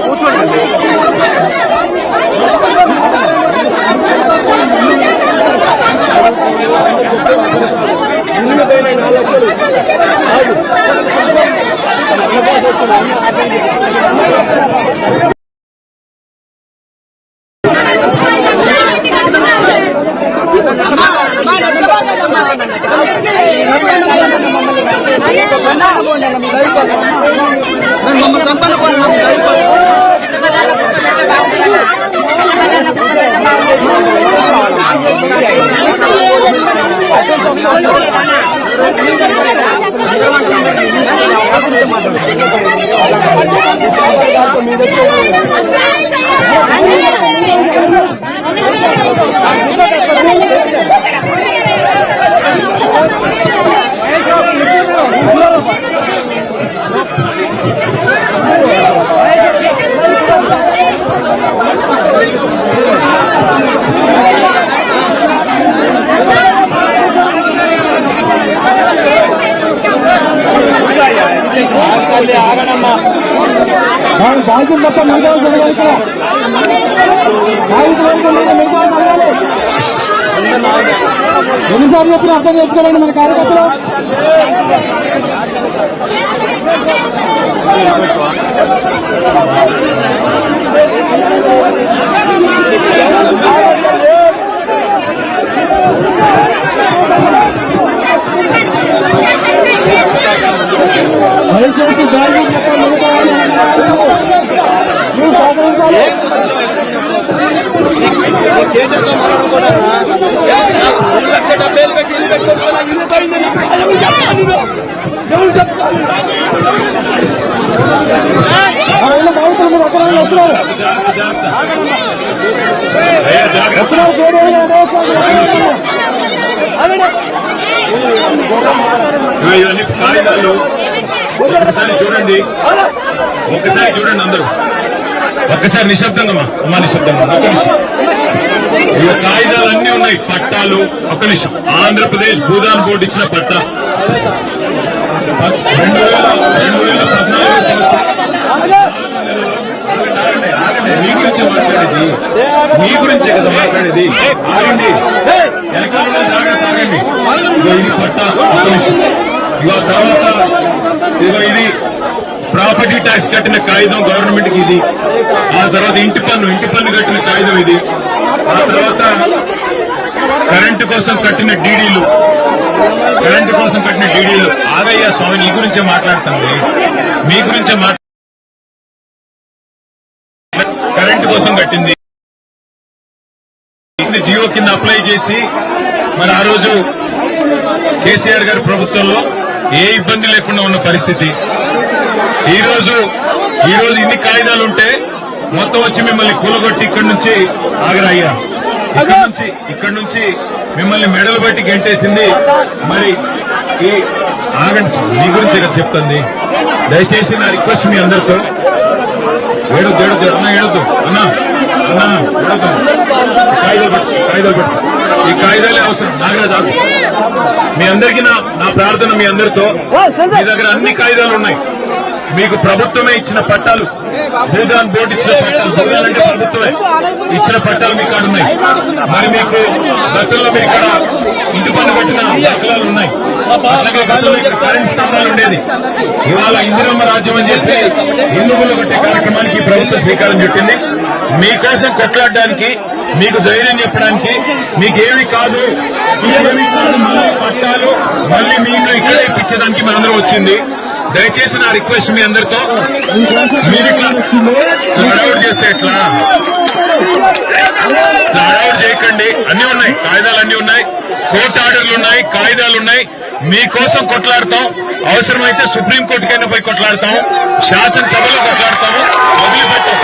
కూర్చోండి. సాయంత్రం మొత్తం మిగతా ఎన్నిసార్లు చెప్పిన అర్థం చేసుకోవాలండి మన కార్యకర్తలు. దయచేసి దారి కేంద్రంతో మాట్లాడుకోవడం 1,70,000 పెట్టి ఇల్లు పెట్టుకోవాలి. ఇల్లు పడిందని ఎవరు చెప్తారు? ఇవన్నీ కాగితాలు ఒక్కసారి చూడండి, ఒక్కసారి చూడండి అందరూ. ఒక్కసారి నిశ్శబ్దంగా అమ్మా, నిశ్శబ్దంగా. ఒక్క నిమిషం. ఇక కాగితాలు అన్నీ ఉన్నాయి, పట్టాలు. ఒక్క నిమిషం. ఆంధ్రప్రదేశ్ భూదాన్ బోర్డు ఇచ్చిన పట్టా 2014 మీ గురించే మాట్లాడేది, మీ గురించే కదా మాట్లాడేది. ఆగండి, వెనకాల జాగ్రత్త, ఆగండి. ఇది పట్టా. ఒక్క నిమిషం. ఇక తర్వాత ఇది ప్రాపర్టీ ట్యాక్స్ కట్టిన కాగితం గవర్నమెంట్ కి ఇది. ఆ తర్వాత ఇంటి పన్ను కట్టిన కాగితం ఇది. ఆ తర్వాత కరెంటు కోసం కట్టిన డీడీలు, ఆగయ్య స్వామి నీ గురించే మాట్లాడుతుంది, మీ గురించే కరెంటు కోసం కట్టింది. జియో కింద అప్లై చేసి మరి ఆ రోజు కేసీఆర్ గారి ప్రభుత్వంలో ఏ ఇబ్బంది లేకుండా ఉన్న పరిస్థితి. ఈ రోజు ఇన్ని కాగితాలు ఉంటే మొత్తం వచ్చి మిమ్మల్ని కూలగొట్టి ఇక్కడి నుంచి ఆగరయ్యా, ఇక్కడ నుంచి మిమ్మల్ని మెడలు బట్టి గెంటేసింది. మరి ఈ ఆగండి, మీ గురించి కదా చెప్తుంది. దయచేసి నా రిక్వెస్ట్ మీ అందరితో, ఏడొద్దు అన్న, ఏడొద్దు అన్నా, ఏడొద్దు. కాగితాలు పెట్టు, ఈ కాగితాలే అవసరం. నాగరాజు, మీ అందరికీ నా ప్రార్థన, మీ అందరితో, మీ దగ్గర అన్ని కాగితాలు ఉన్నాయి. మీకు ప్రభుత్వమే ఇచ్చిన పట్టాలు, భూదాన్ బోర్డు ఇచ్చిన పట్టాలు, భూదాన్ అంటే ప్రభుత్వమే ఇచ్చిన పట్టాలు మీ కాడ ఉన్నాయి. మరి మీకు గతంలో మీరు ఇక్కడ ఇంటి పన్ను కట్టిన దాఖలాలు ఉన్నాయి. అట్లాగే గతంలో ఇక్కడ కరెంట్ స్తంభాలు ఉండేది. ఇవాళ ఇందిరమ్మ రాజ్యం అని చెప్పి ఇల్లుగులు కట్టే కార్యక్రమానికి ప్రభుత్వం శ్రీకారం చుట్టింది. మీకోసం కొట్లాడడానికి, మీకు ధైర్యం చెప్పడానికి, మీకేమి కాదు మళ్ళీ పట్టాలు మళ్ళీ మీకు ఇక్కడే ఇప్పించడానికి మనందరం వచ్చింది. దయచేసి నా రిక్వెస్ట్ మీ అందరితో, మీరు ఇట్లా హడావుడి చేస్తే ఎట్లా, హడావుడి చేయకండి. అన్ని ఉన్నాయి, కాగితాలు అన్ని ఉన్నాయి, కోర్టు ఆర్డర్లు ఉన్నాయి, కాగితాలు ఉన్నాయి. మీకోసం కొట్లాడతాం. అవసరమైతే సుప్రీంకోర్టుకైనా పోయి కొట్లాడతాం, శాసనసభలో కొట్లాడతాము. వదిలిపెట్టాం,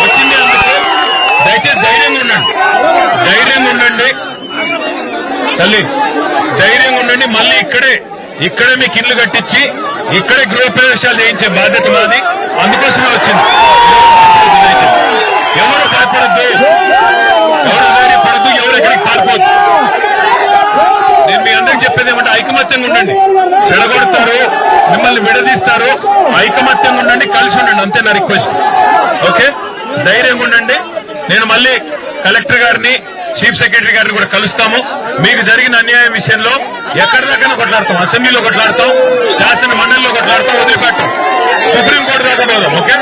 వచ్చింది అందుకే. దయచేసి ధైర్యంగా ఉండండి తల్లి, ధైర్యంగా ఉండండి. మళ్ళీ ఇక్కడే మీకు ఇల్లు కట్టించి ఇక్కడే గృహప్రవేశాలు చేయించే బాధ్యత మాది. అందుకోసమే వచ్చింది. ఎవరు భయపడద్దు, ఎవరు ధైర్యపడద్దు, ఎవరు కూడా ఎక్కడికి పారిపోదు. నేను మీ అందరికి చెప్పేది ఏమంటే ఐకమత్యంగా ఉండండి. చెడగొడతారు, మిమ్మల్ని విడదీస్తారు. ఐకమత్యంగా ఉండండి, కలిసి ఉండండి, అంతే నా రిక్వెస్ట్. ఓకే, ధైర్యంగా ఉండండి. నేను మళ్ళీ కలెక్టర్ గారిని, చీఫ్ సెక్రటరీ గారిని కూడా కలుస్తాము. మీకు జరిగిన అన్యాయం విషయంలో ఎక్కడి దాకా కొట్లాడతాం, అసెంబ్లీలో కొట్లాడతాం, శాసన మండలిలో కొట్లాడతాం, వదిలిపెట్టాం, సుప్రీంకోర్టు దాకా పోదాం. ఓకే,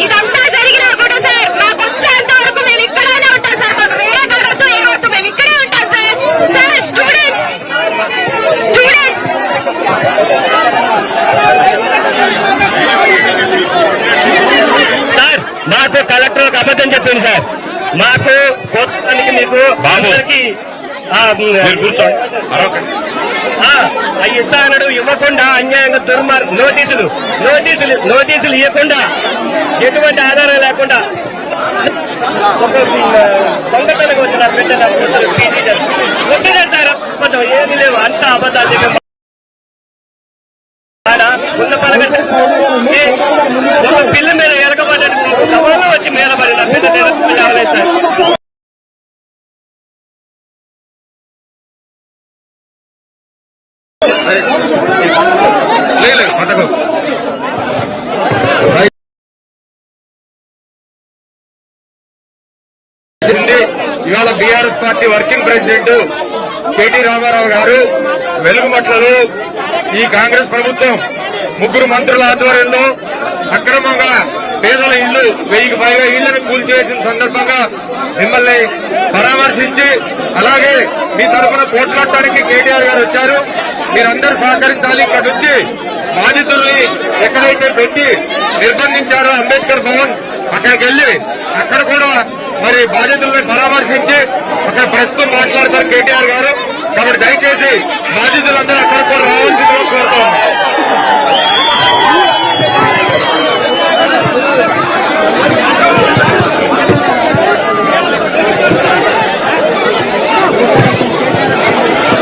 ఇదంతా జరిగినా కూడా సార్ మాకు వచ్చేంత వరకు మేము ఇక్కడనే ఉంటాం సార్. మాకు వేరే దొరకదు ఏమవుతుంది, మేము ఇక్కడే ఉంటాం సార్. సార్ స్టూడెంట్స్ సార్ మాకు కలెక్టర్ ఒక అబద్ధం చెప్పింది సార్. మాకు కోర్టుకి మీకు అందరికి కూర్చోండి, అవి ఇస్తా అన్నాడు, ఇవ్వకుండా అన్యాయంగా నోటీసులు ఇవ్వకుండా ఎటువంటి ఆధారం లేకుండా ఒక దొంగతనం వచ్చిన పెట్టిన వద్దులే సార్. అబద్ధం ఏమీ లేవు, అంత అబద్ధాలు చెప్పి ఉన్న పలకంటే ఒక పిల్ల మీద ఎలకబడ్డాడు, కమల్లో వచ్చి మీద పడిన పెద్ద అవలేదు సార్. లేదు పథకం ఇవాళ BRS party working president KT Ramarao గారు వెలుగుమట్లలో ఈ కాంగ్రెస్ ప్రభుత్వం ముగ్గురు మంత్రుల ఆధ్వర్యంలో అక్రమంగా పేదల ఇళ్లు 1000కి పైగా ఇళ్లను కూల్చివేసిన సందర్భంగా మిమ్మల్ని పరామర్శించి అలాగే మీ తరఫున పోట్లాడటానికి కేటీఆర్ గారు వచ్చారు. మీరందరూ సహకరించాలి. ఇక్కడ నుంచి బాధితుల్ని ఎక్కడైతే పెట్టి నిర్బంధించారో అంబేద్కర్ భవన్ అక్కడికి వెళ్లి అక్కడ కూడా మరి బాధితుల్ని పరామర్శించి అక్కడ ప్రస్తుతం మాట్లాడతారు కేటీఆర్ గారు. కాబట్టి దయచేసి బాధితులందరూ అక్కడ కూడా రావాల్సిందిగా కోరుతాం.